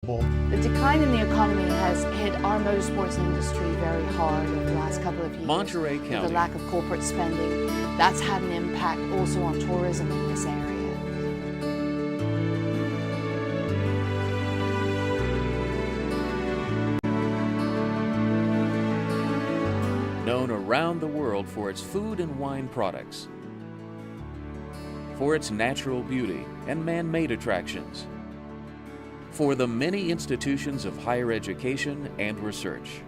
The decline in the economy has hit our motorsports industry very hard over the last couple of years. Monterey County. With the lack of corporate spending, that's had an impact also on tourism in this area. Known around the world for its food and wine products, for its natural beauty and man-made attractions, for the many institutions of higher education and research.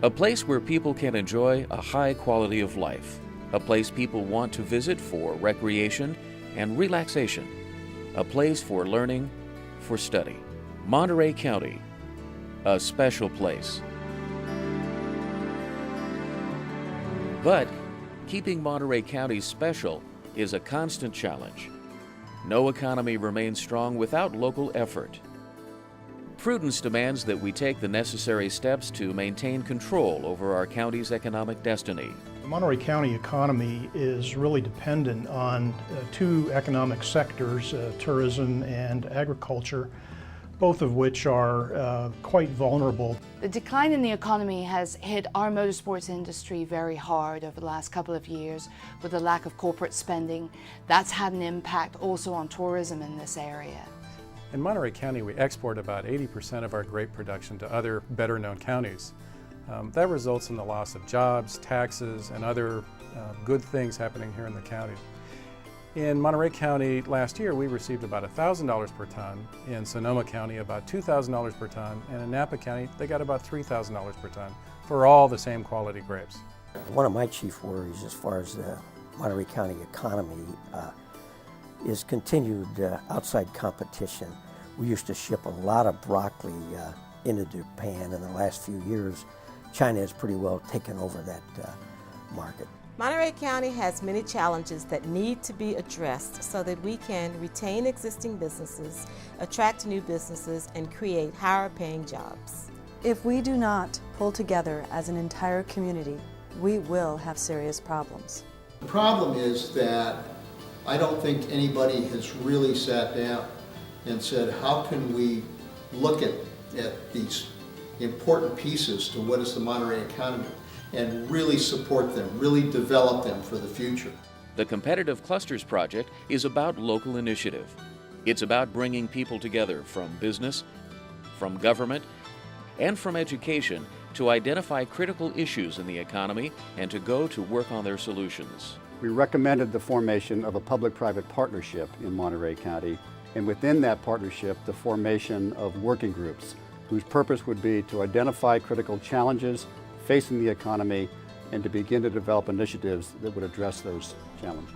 A place where people can enjoy a high quality of life, a place people want to visit for recreation and relaxation, a place for learning, for study. Monterey County, a special place. But keeping Monterey County special is a constant challenge. No economy remains strong without local effort. Prudence demands that we take the necessary steps to maintain control over our county's economic destiny. The Monterey County economy is really dependent on two economic sectors, tourism and agriculture, both of which are quite vulnerable. The decline in the economy has hit our motorsports industry very hard over the last couple of years with the lack of corporate spending. That's had an impact also on tourism in this area. In Monterey County, we export about 80% of our grape production to other better-known counties. That results in the loss of jobs, taxes, and other good things happening here in the county. In Monterey County last year, we received about $1,000 per ton. In Sonoma County, about $2,000 per ton. And in Napa County, they got about $3,000 per ton for all the same quality grapes. One of my chief worries as far as the Monterey County economy is continued outside competition. We used to ship a lot of broccoli into Japan. In the last few years, China has pretty well taken over that market. Monterey County has many challenges that need to be addressed so that we can retain existing businesses, attract new businesses, and create higher-paying jobs. If we do not pull together as an entire community, we will have serious problems. The problem is that I don't think anybody has really sat down and said, how can we look at these important pieces to what is the Monterey economy and really support them, really develop them for the future. The Competitive Clusters Project is about local initiative. It's about bringing people together from business, from government, and from education to identify critical issues in the economy and to go to work on their solutions. We recommended the formation of a public-private partnership in Monterey County, and within that partnership, the formation of working groups whose purpose would be to identify critical challenges facing the economy and to begin to develop initiatives that would address those challenges.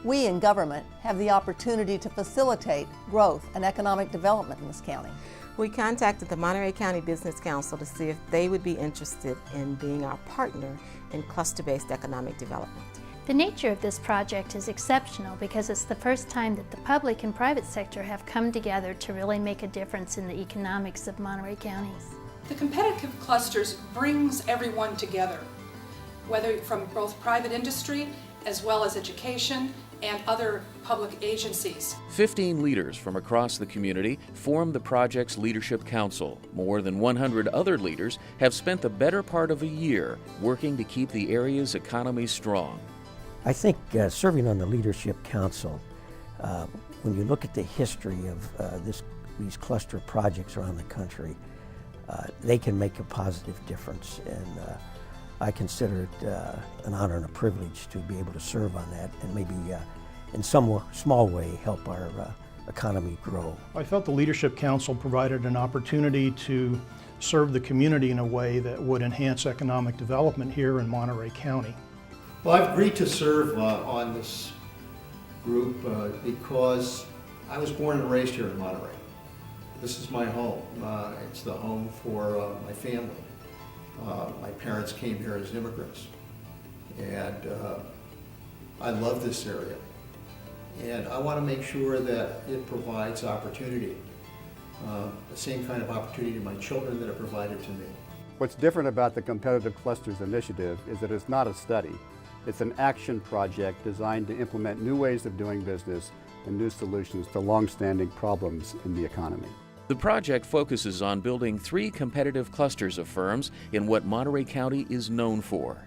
We in government have the opportunity to facilitate growth and economic development in this county. We contacted the Monterey County Business Council to see if they would be interested in being our partner in cluster-based economic development. The nature of this project is exceptional because it's the first time that the public and private sector have come together to really make a difference in the economics of Monterey County. The competitive clusters brings everyone together, whether from both private industry as well as education and other public agencies. 15 leaders from across the community form the project's Leadership Council. More than 100 other leaders have spent the better part of a year working to keep the area's economy strong. I think serving on the Leadership Council, when you look at the history of these cluster projects around the country, they can make a positive difference, and I consider it an honor and a privilege to be able to serve on that and maybe in some small way help our economy grow. I felt the Leadership Council provided an opportunity to serve the community in a way that would enhance economic development here in Monterey County. Well, I've agreed to serve on this group because I was born and raised here in Monterey. This is my home. It's the home for my family. My parents came here as immigrants, and I love this area. And I want to make sure that it provides opportunity, the same kind of opportunity to my children that it provided to me. What's different about the Competitive Clusters Initiative is that it's not a study. It's an action project designed to implement new ways of doing business and new solutions to long-standing problems in the economy. The project focuses on building 3 competitive clusters of firms in what Monterey County is known for.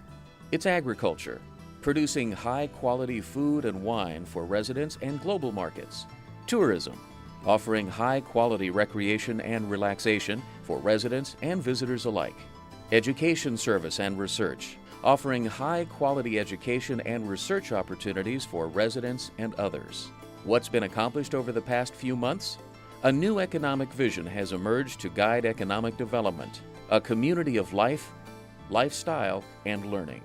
It's agriculture, producing high-quality food and wine for residents and global markets. Tourism, offering high-quality recreation and relaxation for residents and visitors alike. Education service and research, offering high-quality education and research opportunities for residents and others. What's been accomplished over the past few months? A new economic vision has emerged to guide economic development, a community of life, lifestyle, and learning.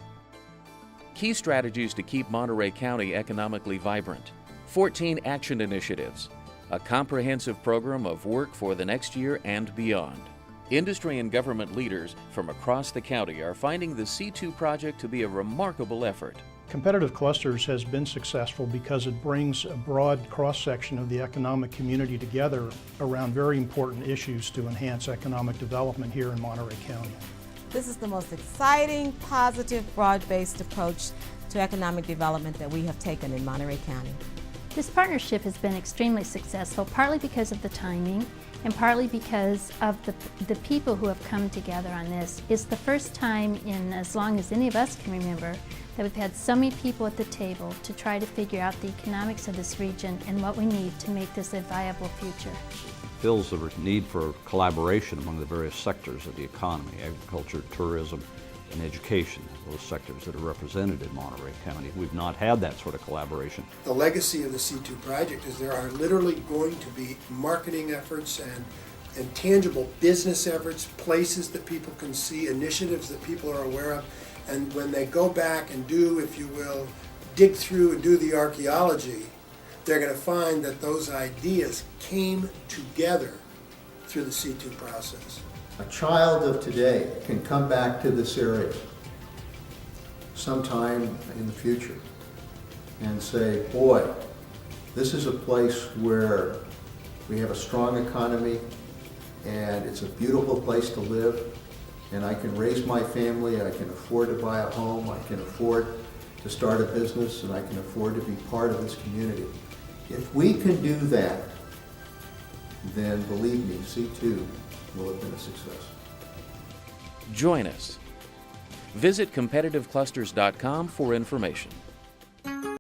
Key strategies to keep Monterey County economically vibrant: 14 action initiatives, a comprehensive program of work for the next year and beyond. Industry and government leaders from across the county are finding the C2 project to be a remarkable effort. Competitive Clusters has been successful because it brings a broad cross-section of the economic community together around very important issues to enhance economic development here in Monterey County. This is the most exciting, positive, broad-based approach to economic development that we have taken in Monterey County. This partnership has been extremely successful, partly because of the timing and partly because of the people who have come together on this. It's the first time in as long as any of us can remember that we've had so many people at the table to try to figure out the economics of this region and what we need to make this a viable future. Fills the need for collaboration among the various sectors of the economy: agriculture, tourism, and education, those sectors that are represented in Monterey County. We've not had that sort of collaboration. The legacy of the C2 project is there are literally going to be marketing efforts and tangible business efforts, places that people can see, initiatives that people are aware of. And when they go back and do, if you will, dig through and do the archaeology, they're going to find that those ideas came together through the C2 process. A child of today can come back to this area sometime in the future and say, boy, this is a place where we have a strong economy and it's a beautiful place to live, and I can raise my family, I can afford to buy a home, I can afford to start a business, and I can afford to be part of this community. If we can do that, then believe me, C2 will have been a success. Join us. Visit competitiveclusters.com for information.